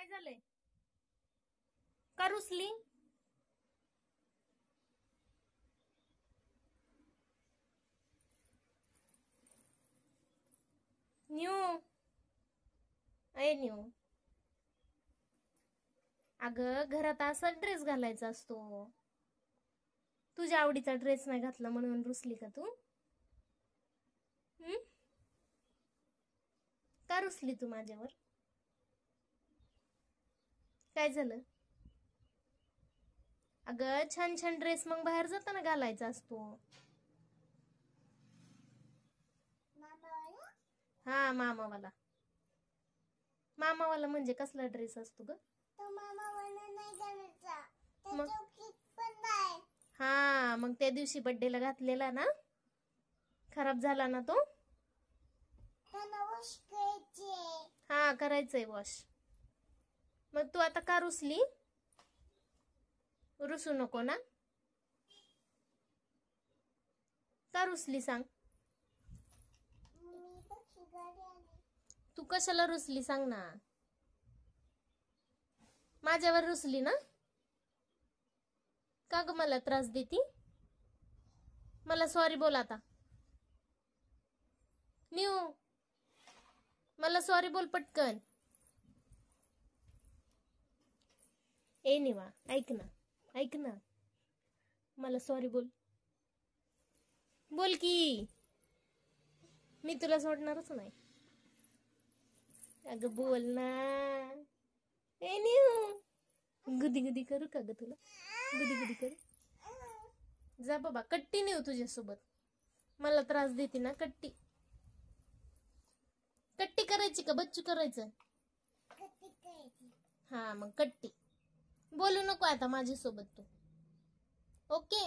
काय झालंय? का रुसली? न्यू न्यू अगं घरात असा ड्रेस घालायचा असतो. तुझ्या आवडीचा ड्रेस नाही घातला म्हणून रुसली का तू? का रुसली तू माझ्यावर? काय झालं? अगं छान छान ड्रेस मग बाहेर जाताना घालायचा असतो. हा मामावाला. मामावाला म्हणजे कसला ड्रेस असतो ग? हा मग त्या दिवशी बर्थडेला घातलेला ना, खराब झाला ना तो. हा करायचंय वॉश. मग तू आता का रुसली? रुसू नको ना. का रुसली सांग? तू कशाला रुसली सांग ना. माझ्यावर रुसली ना? का ग मला त्रास देती? मला सॉरी बोल आता. न्यू मला सॉरी बोल पटकन. निवा ऐक ना मला सॉरी बोल. बोल की, मी तुला सोडणारच नाही. अगं बोल ना. न्यू गुदी गुदी करू का ग तुला? गुदी गुदी करू. जा बाबा, कट्टी नेऊ तुझ्यासोबत. मला त्रास देते ना. कट्टी करायची का बच्चू करायचं? हा मग कट्टी. बोलू नको आता माझ्यासोबत तू. ओके.